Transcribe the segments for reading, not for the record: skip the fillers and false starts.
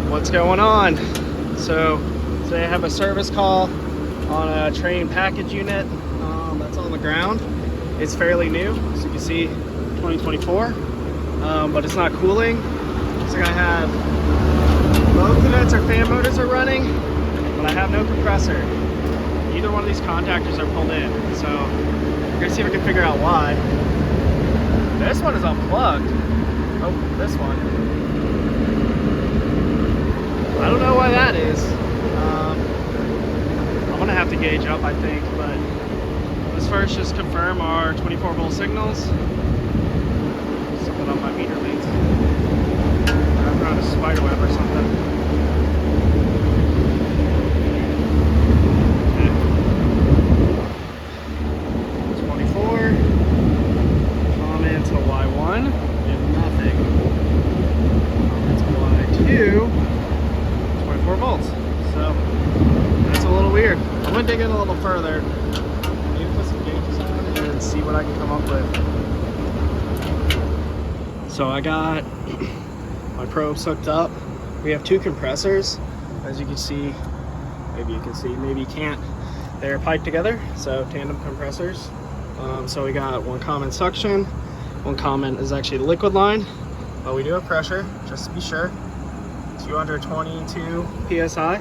What's going on? So today I have a service call on a Trane package unit that's on the ground. It's fairly new, as you can see, 2024, but it's not cooling. So I have both units or fan motors are running, but I have no compressor. Either one of these contactors are pulled in, so we're gonna see if we can figure out why. This one is unplugged. Oh, this one. I don't know why that is. I'm gonna have to gauge up, I think, but let's first just confirm our 24 volt signals. Something on my meter leads. I'm around a spider web or something. Okay. 24. Common to Y1. We have nothing. Common to Y2. 24 volts. So that's a little weird. I'm gonna dig in a little further. Maybe put some gauges on and see what I can come up with. So I got my probes hooked up. We have two compressors, as you can see. Maybe you can see, maybe you can't. They're piped together, so tandem compressors. So we got one common suction, one common is actually the liquid line, but we do have pressure, just to be sure. 222 psi.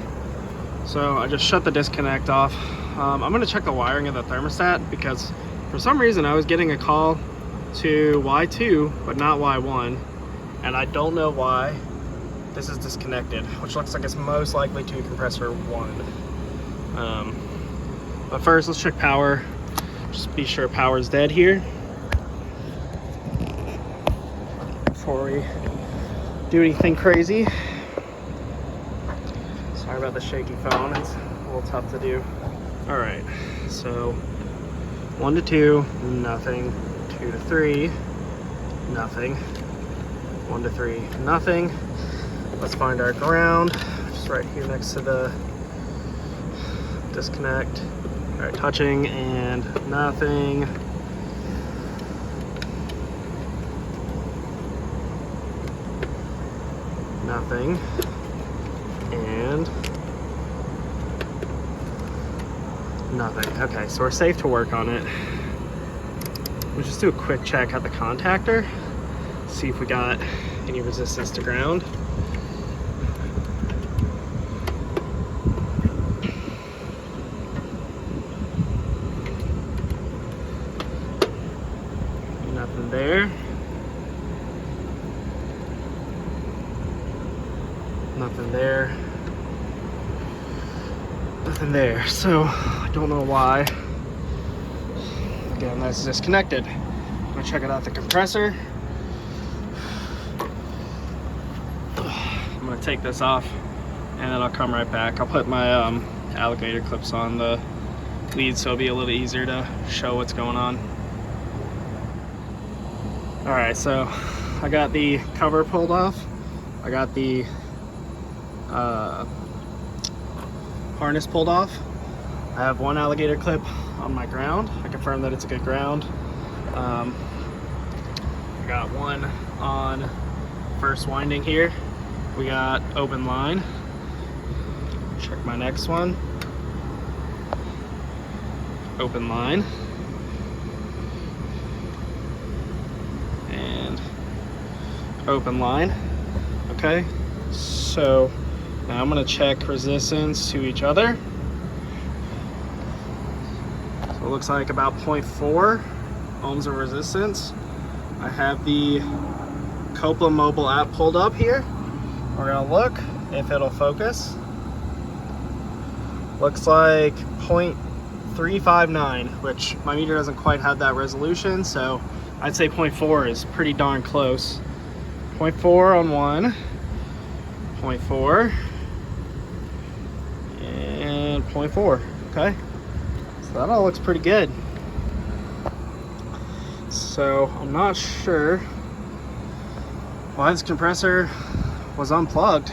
So I just shut the disconnect off. I'm going to check the wiring of the thermostat because for some reason I was getting a call to Y2 but not Y1, and I don't know why this is disconnected, which looks like it's most likely to compressor 1. But first let's check power, just be sure power is dead here before we do anything crazy. Sorry about the shaky phone, it's a little tough to do. All right, so 1 to 2, nothing. 2 to 3, nothing. 1 to 3, nothing. Let's find our ground, just right here next to the disconnect. All right, touching and nothing. Nothing. And nothing. Okay, so we're safe to work on it. We'll just do a quick check at the contactor, see if we got any resistance to ground. Nothing there. Nothing there. Nothing there. So I don't know why. Again, that's disconnected. I'm gonna check it out the compressor. I'm gonna take this off and then I'll come right back. I'll put my alligator clips on the lead so it'll be a little easier to show what's going on. All right, so I got the cover pulled off. I got the harness pulled off. I have one alligator clip on my ground. I confirm that it's a good ground. I got one on first winding here. We got open line. Check my next one. Open line. And open line. Okay, so now I'm gonna check resistance to each other. So it looks like about 0.4 ohms of resistance. I have the Copeland mobile app pulled up here. We're gonna look if it'll focus. Looks like 0.359, which my meter doesn't quite have that resolution, so I'd say 0.4 is pretty darn close. 0.4 on one, 0.4, and 0.4, okay? So that all looks pretty good. So I'm not sure why this compressor was unplugged.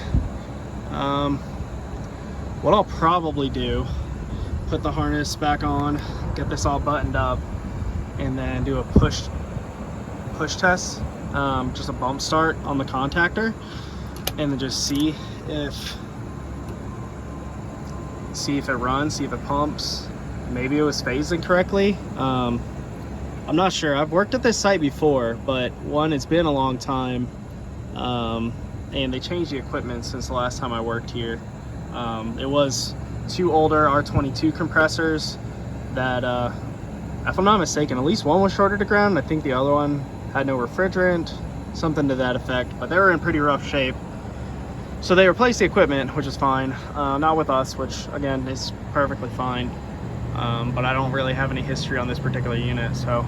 What I'll probably do, put the harness back on, get this all buttoned up, and then do a push test, just a bump start on the contactor. and then just see if it runs, see if it pumps. Maybe it was phased incorrectly. I'm not sure. I've worked at this site before, but one, it's been a long time, and they changed the equipment since the last time I worked here. It was 2 older R22 compressors that, if I'm not mistaken, at least one was shorted to ground. I think the other one had no refrigerant, something to that effect, but they were in pretty rough shape. So they replaced the equipment, which is fine. Not with us, which again is perfectly fine. But I don't really have any history on this particular unit, so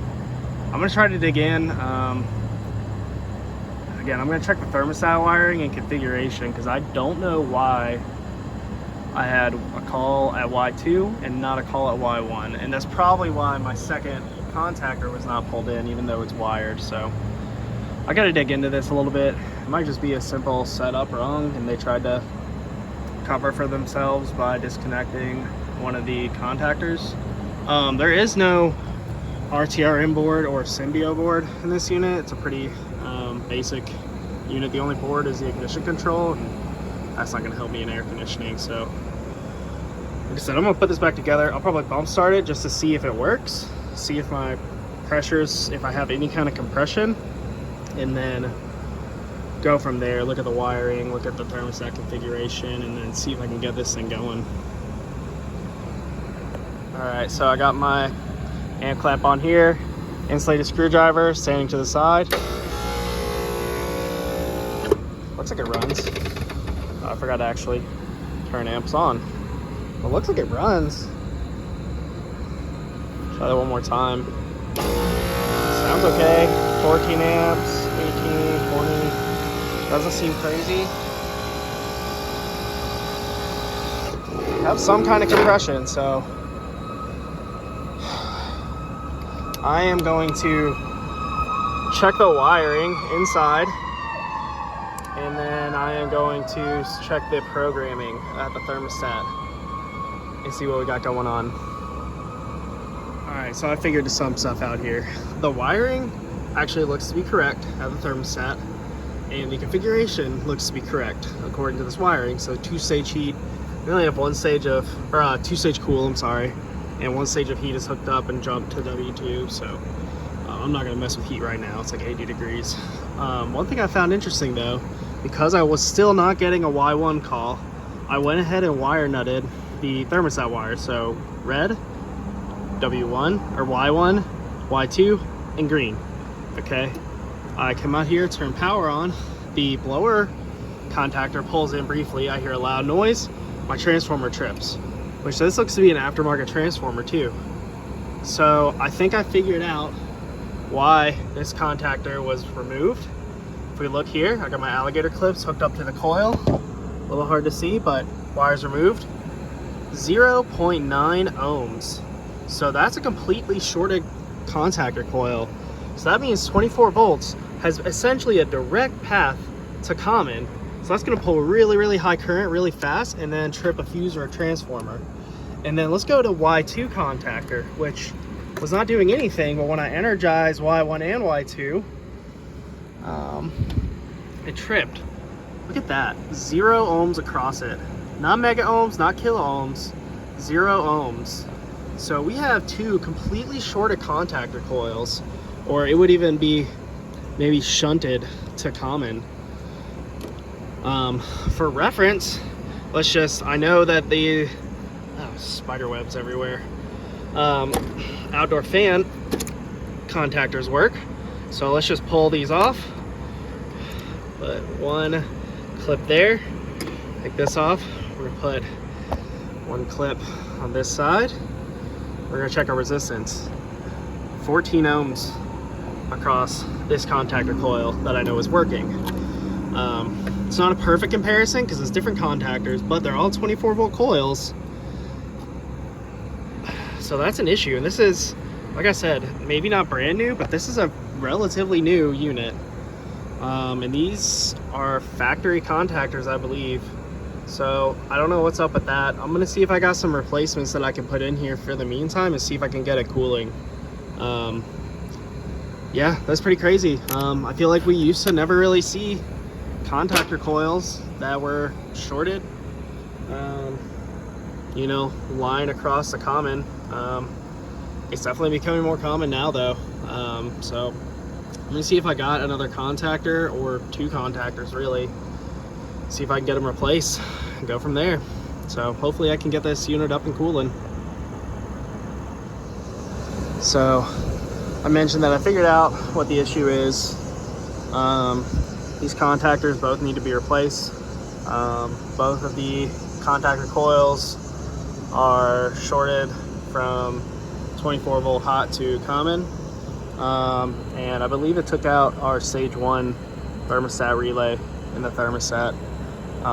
I'm gonna try to dig in. Again, I'm gonna check the thermostat wiring and configuration, because I don't know why I had a call at Y2 and not a call at Y1, and that's probably why my second contactor was not pulled in, even though it's wired. So I gotta dig into this a little bit. It might just be a simple setup wrong, and they tried to cover for themselves by disconnecting one of the contactors. There is no RTRM board or Symbio board in this unit. It's a pretty basic unit. The only board is the ignition control, and that's not going to help me in air conditioning. So like I said, I'm going to put this back together. I'll probably bump start it just to see if it works, see if my pressures, if I have any kind of compression, and then go from there. Look at the wiring, look at the thermostat configuration, and then see if I can get this thing going. Alright, so I got my amp clamp on here, insulated screwdriver standing to the side. Looks like it runs. Oh, I forgot to actually turn amps on. It looks like it runs. Try that one more time. Sounds okay. 14 amps, 18, 20. Doesn't seem crazy. Have some kind of compression, so I am going to check the wiring inside, and then I am going to check the programming at the thermostat and see what we got going on. Alright, so I figured some stuff out here. The wiring actually looks to be correct at the thermostat, and the configuration looks to be correct according to this wiring. So 2-stage heat, we only have 1 stage of, or 2-stage cool, I'm sorry, and 1 stage of heat is hooked up and jumped to W2. So I'm not gonna mess with heat right now. It's like 80 degrees. One thing I found interesting though, because I was still not getting a Y1 call, I went ahead and wire nutted the thermostat wire. So red, W1 or Y1, Y2, and green. Okay, I come out here, turn power on, the blower contactor pulls in briefly. I hear a loud noise, my transformer trips, which this looks to be an aftermarket transformer too. So I think I figured out why this contactor was removed. If we look here, I got my alligator clips hooked up to the coil. A little hard to see, but wires removed. 0.9 ohms. So that's a completely shorted contactor coil. So that means 24 volts has essentially a direct path to common. So that's gonna pull really, really high current really fast and then trip a fuse or a transformer. And then let's go to Y2 contactor, which was not doing anything, but when I energized Y1 and Y2, it tripped. Look at that, 0 ohms across it. Not mega ohms, not kilo ohms, 0 ohms. So we have 2 completely shorted contactor coils, or it would even be maybe shunted to common. For reference, let's just, I know that the spider webs everywhere. Outdoor fan contactors work. So let's just pull these off. Put 1 clip there, take this off. We're gonna put 1 clip on this side. We're gonna check our resistance. 14 ohms across this contactor coil that I know is working. It's not a perfect comparison because it's different contactors, but they're all 24 volt coils. So that's an issue. And this is, like I said, maybe not brand new, but this is a relatively new unit. And these are factory contactors, I believe. So I don't know what's up with that. I'm gonna see if I got some replacements that I can put in here for the meantime and see if I can get it cooling. Yeah, that's pretty crazy. I feel like we used to never really see contactor coils that were shorted, you know, lying across the common. It's definitely becoming more common now though. So let me see if I got another contactor or 2 contactors really, see if I can get them replaced and go from there. So hopefully I can get this unit up and cooling. So I mentioned that I figured out what the issue is. These contactors both need to be replaced. Both of the contactor coils are shorted from 24 volt hot to common. And I believe it took out our stage 1 thermostat relay in the thermostat,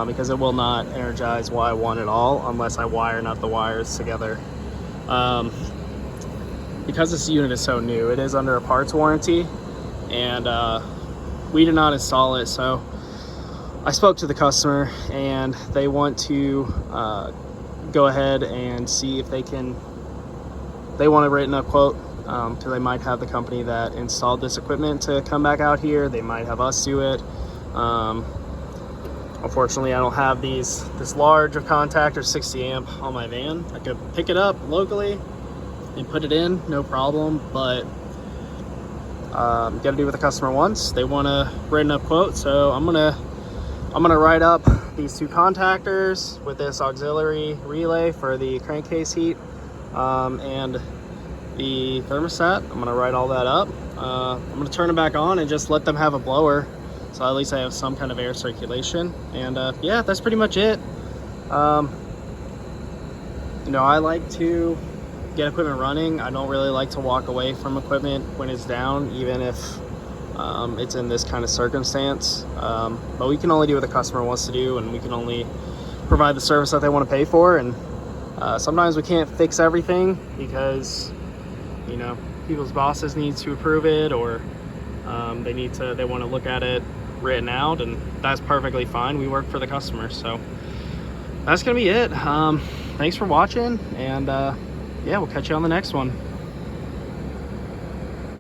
because it will not energize Y1 at all unless I wire nut the wires together. Because this unit is so new, it is under a parts warranty, and we did not install it. So I spoke to the customer and they want to go ahead and see if they want a written up quote, because they might have the company that installed this equipment to come back out here. They might have us do it. Unfortunately, I don't have this large of contactor 60 amp on my van. I could pick it up locally and put it in, no problem, but gotta do what the customer wants. They want a written up quote, so I'm gonna write up these 2 contactors with this auxiliary relay for the crankcase heat, and the thermostat. I'm gonna write all that up. I'm gonna turn it back on and just let them have a blower, so at least I have some kind of air circulation. And yeah, that's pretty much it. You know, I like to get equipment running. I don't really like to walk away from equipment when it's down, even if it's in this kind of circumstance. But we can only do what the customer wants to do, and we can only provide the service that they want to pay for. And sometimes we can't fix everything because, you know, people's bosses need to approve it, or they want to look at it written out, and that's perfectly fine. We work for the customer. So that's gonna be it. Thanks for watching, and yeah, we'll catch you on the next one.